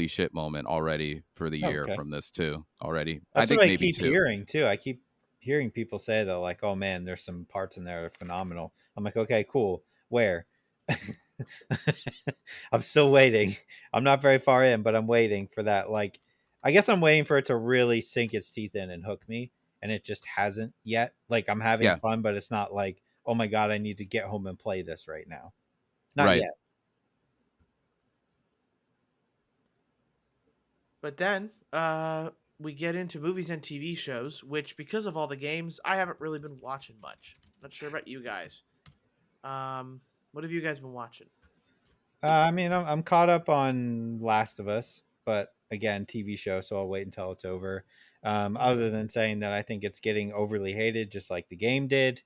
shit moment already for the year Okay. from this too already. I That's what think I maybe keep two. hearing too. I keep hearing people say that, like, oh man, there's some parts in there that are phenomenal. I'm like, okay, cool. Where? I'm still waiting. I'm not very far in, but I'm waiting for that. Like, I guess I'm waiting for it to really sink its teeth in and hook me, and it just hasn't yet. Like, I'm having Yeah, fun, but it's not like, oh my god, I need to get home and play this right now. Not right. yet. But then we get into movies and TV shows, which because of all the games, I haven't really been watching much. Not sure about you guys. What have you guys been watching? I mean, I'm caught up on Last of Us, but again, TV show, so I'll wait until it's over. Other than saying that I think it's getting overly hated, just like the game did,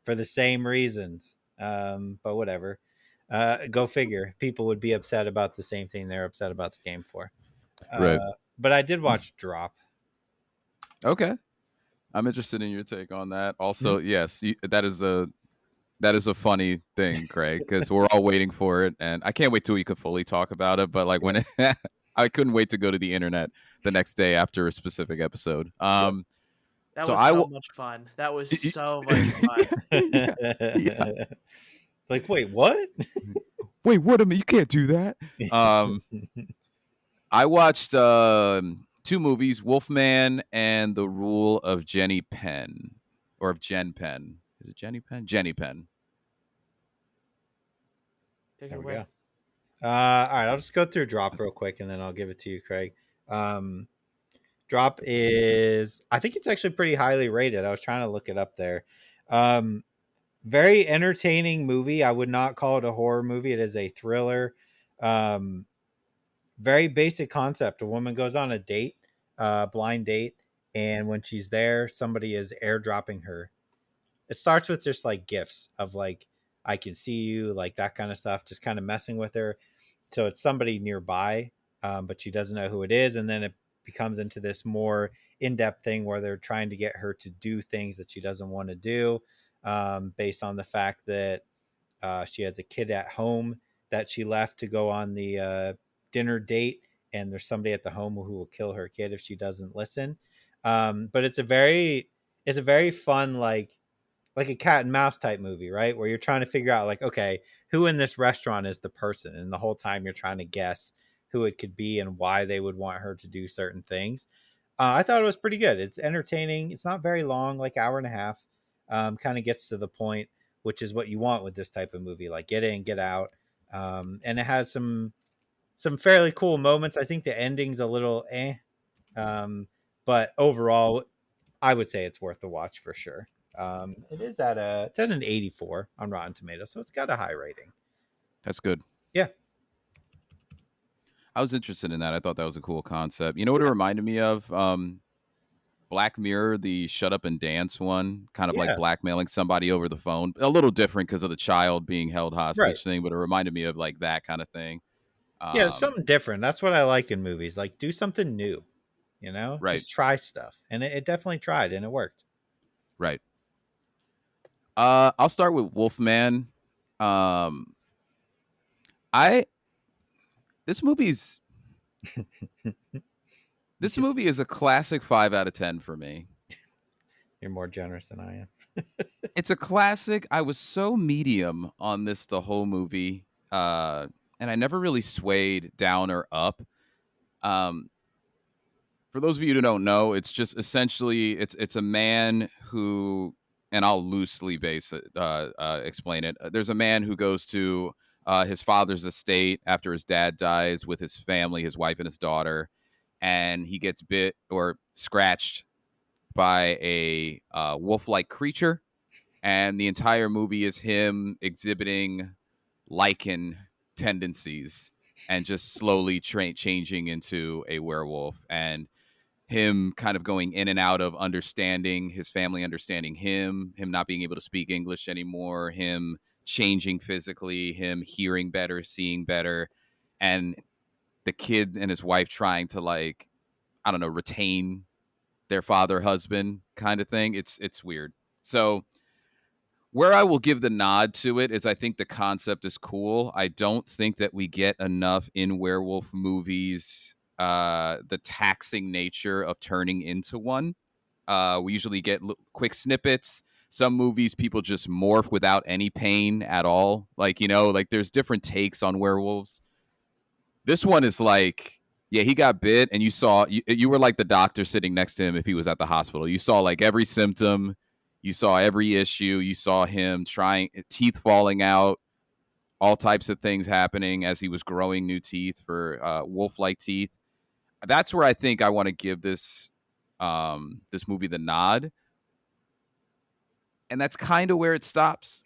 for the same reasons. But whatever. Go figure. People would be upset about the same thing they're upset about the game for. Right. But I did watch Drop. Okay. I'm interested in your take on that. Mm-hmm. Also, yes, that is a funny thing, Craig, because we're all waiting for it, and I can't wait till we can fully talk about it. But like Yep. when I couldn't wait to go to the internet the next day after a specific episode. Yep. That So was so much fun. That was so much fun. yeah, yeah. Like, wait, what? Wait, what a minute, you can't do that. I watched 2 movies, Wolfman and The Rule of Jenny Penn. Or of Jen Penn. Is it Jenny Penn? Jenny Penn. Take it There we away. go. All right, I'll just go through Drop real quick, and then I'll give it to you, Craig. Drop is, I think it's actually pretty highly rated. I was trying to look it up there. Very entertaining movie. I would not call it a horror movie. It is a thriller. Very basic concept. A woman goes on a date, blind date, and when she's there, somebody is airdropping her. It starts with just like gifts of like, I can see you, like that kind of stuff, just kind of messing with her. So it's somebody nearby, but she doesn't know who it is. And then it becomes into this more in-depth thing where they're trying to get her to do things that she doesn't want to do, based on the fact that she has a kid at home that she left to go on the dinner date, and there's somebody at the home who will kill her kid if she doesn't listen. But it's a very fun, like a cat and mouse type movie, right? Where you're trying to figure out like, okay, who in this restaurant is the person? And the whole time you're trying to guess who it could be and why they would want her to do certain things. I thought it was pretty good. It's entertaining. It's not very long, like hour and a half. Kind of gets to the point, which is what you want with this type of movie, like get in, get out. And it has some fairly cool moments. I think the ending's a little but overall, I would say it's worth the watch for sure. It's at an 84 on Rotten Tomatoes, so it's got a high rating. That's good. Yeah. I was interested in that. I thought that was a cool concept. You know what it reminded me of? Black Mirror, the Shut Up and Dance one, kind of like blackmailing somebody over the phone. A little different because of the child being held hostage thing, but it reminded me of like that kind of thing. Yeah, it's something different. That's what I like in movies. Like, do something new, Right. Just try stuff. And it definitely tried, and it worked. Right. I'll start with Wolfman. This movie is a classic 5 out of 10 for me. You're more generous than I am. It's a classic. I was so medium on this the whole movie, and I never really swayed down or up. For those of you who don't know, it's just essentially it's a man who, and I'll loosely explain it. There's a man who goes to his father's estate after his dad dies with his family, his wife and his daughter, and he gets bit or scratched by a wolf-like creature, and the entire movie is him exhibiting lichen tendencies and just slowly changing into a werewolf, and him kind of going in and out of understanding his family, understanding him not being able to speak English anymore, him changing physically, him hearing better, seeing better, and the kid and his wife trying to, like, I don't know, retain their father husband kind of thing. It's weird. So where I will give the nod to it is I think the concept is cool. I don't think that we get enough in werewolf movies, the taxing nature of turning into one. We usually get quick snippets. Some movies people just morph without any pain at all. Like, like there's different takes on werewolves. This one is like, yeah, he got bit, and you were like the doctor sitting next to him if he was at the hospital. You saw like every symptom. You saw every issue. You saw him trying, teeth falling out, all types of things happening as he was growing new teeth for wolf-like teeth. That's where I think I want to give this movie the nod, and that's kind of where it stops.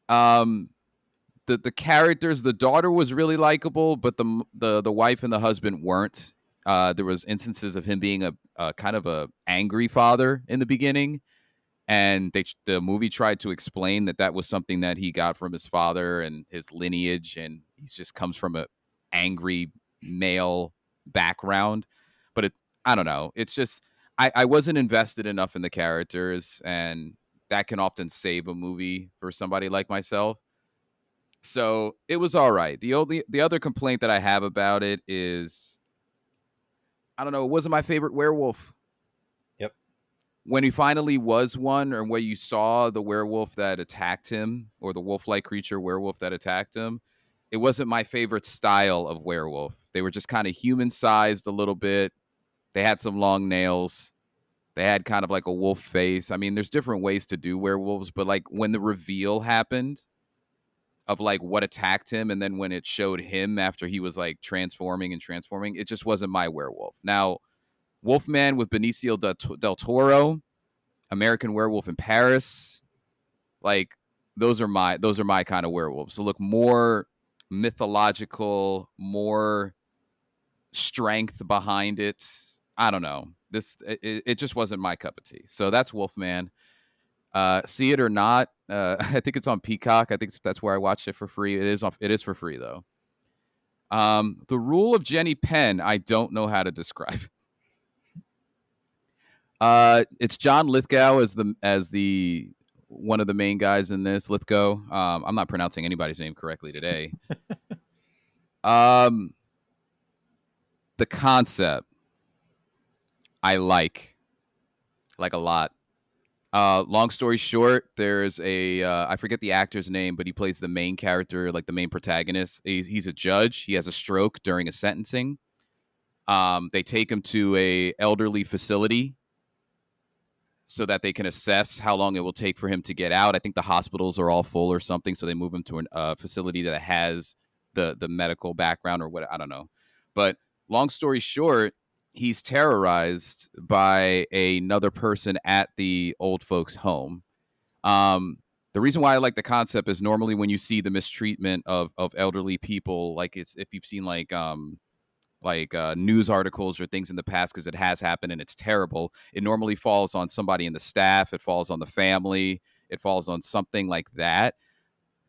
The characters, the daughter was really likable, but the wife and the husband weren't. There was instances of him being a kind of a angry father in the beginning. And the movie tried to explain that was something that he got from his father and his lineage, and he just comes from a angry male background. But I don't know. It's just I wasn't invested enough in the characters, and that can often save a movie for somebody like myself. So it was all right. The other complaint that I have about it is, I don't know, it wasn't my favorite werewolf. Yep. when he finally was one, or where you saw the werewolf that attacked him, or the wolf-like creature werewolf that attacked him, it wasn't my favorite style of werewolf. They were just kind of human-sized a little bit. They had some long nails. They had kind of like a wolf face. I mean, there's different ways to do werewolves, but like when the reveal happened of like what attacked him, and then when it showed him after he was like transforming, it just wasn't my werewolf. Now, Wolfman with Benicio del Toro, American Werewolf in Paris, like those are my kind of werewolves. So look more mythological, more strength behind it. I don't know. It just wasn't my cup of tea. So that's Wolfman. See it or not, I think it's on Peacock. I think that's where I watched it for free. It is for free though. The Rule of Jenny Penn, I don't know how to describe. It's John Lithgow as the one of the main guys in this. Lithgow. I'm not pronouncing anybody's name correctly today. The concept I like a lot. Long story short, there's a I forget the actor's name, but he plays the main character, like the main protagonist. He's a judge. He has a stroke during a sentencing. They take him to a elderly facility so that they can assess how long it will take for him to get out. I think the hospitals are all full or something, so they move him to a facility that has the medical background or what, I don't know. But long story short, he's terrorized by another person at the old folks' home. The reason why I like the concept is normally when you see the mistreatment of elderly people, like it's if you've seen like news articles or things in the past, because it has happened and it's terrible. It normally falls on somebody in the staff. It falls on the family. It falls on something like that.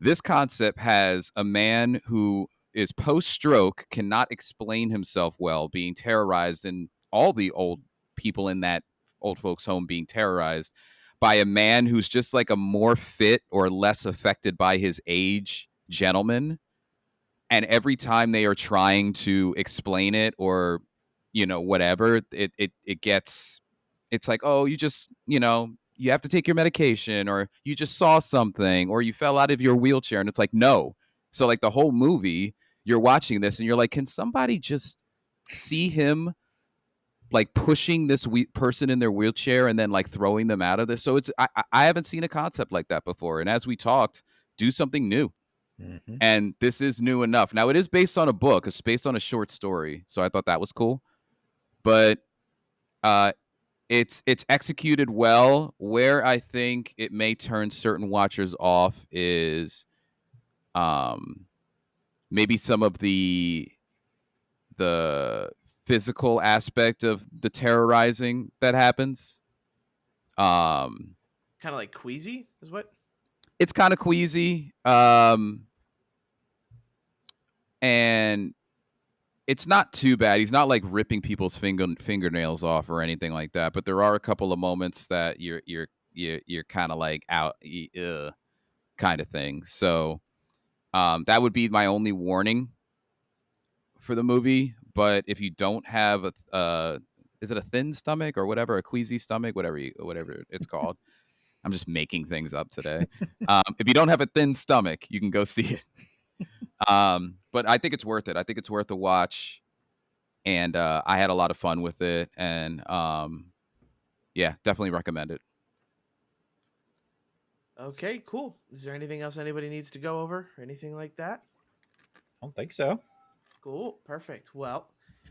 This concept has a man who is post-stroke, cannot explain himself well, being terrorized, and all the old people in that old folks home being terrorized by a man who's just like a more fit or less affected by his age gentleman. And every time they are trying to explain it or, whatever, it gets, it's like, oh, you just, you have to take your medication, or you just saw something, or you fell out of your wheelchair. And it's like, no. So like the whole movie, you're watching this and you're like, can somebody just see him like pushing this person in their wheelchair and then like throwing them out of this? So I haven't seen a concept like that before. And as we talked, do something new. Mm-hmm. And this is new enough. Now, it is based on a book. It's based on a short story. So I thought that was cool. But it's executed well. Where I think it may turn certain watchers off is maybe some of the physical aspect of the terrorizing that happens. Kind of like queasy is what? It's kind of queasy. And it's not too bad. He's not like ripping people's fingernails off or anything like that. But there are a couple of moments that you're kind of like out, kind of thing. So that would be my only warning for the movie. But if you don't have is it a thin stomach or whatever, a queasy stomach, whatever it's called. I'm just making things up today. If you don't have a thin stomach, you can go see it. But I think it's worth it. I think it's worth a watch, and I had a lot of fun with it, and yeah, definitely recommend it. Okay, cool. Is there anything else anybody needs to go over or anything like that? I don't think so. Cool, perfect. Well,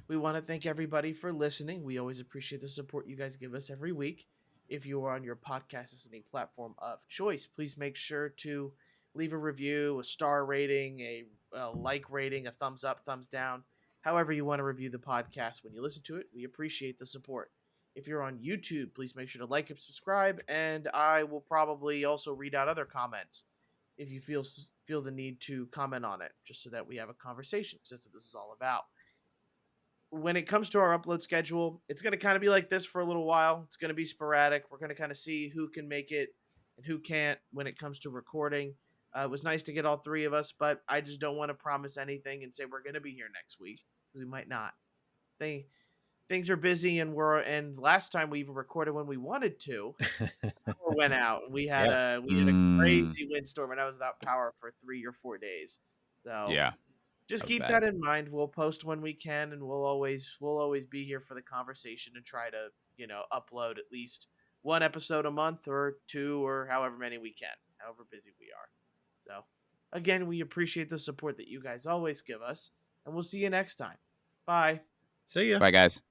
we want to thank everybody for listening. We always appreciate the support you guys give us every week. If you are on your podcast listening platform of choice, please make sure to leave a review, a star rating, a like rating, a thumbs up, thumbs down, however you want to review the podcast when you listen to it. We appreciate the support. If you're on YouTube, please make sure to like and subscribe, and I will probably also read out other comments if you feel the need to comment on it, just so that we have a conversation, because that's what this is all about. When it comes to our upload schedule, it's going to kind of be like this for a little while. It's going to be sporadic. We're going to kind of see who can make it and who can't when it comes to recording. It was nice to get all three of us, but I just don't want to promise anything and say we're going to be here next week, because we might not. things are busy, and last time we even recorded when we wanted to. Power went out, and we had Yeah. a crazy windstorm, and I was without power for 3 or 4 days. So Yeah, just that was keep bad. that in mind. We'll post when we can, and we'll always be here for the conversation and try to upload at least one episode a month or two or however many we can, however busy we are. So again, we appreciate the support that you guys always give us, and we'll see you next time. Bye. See ya. Bye, guys.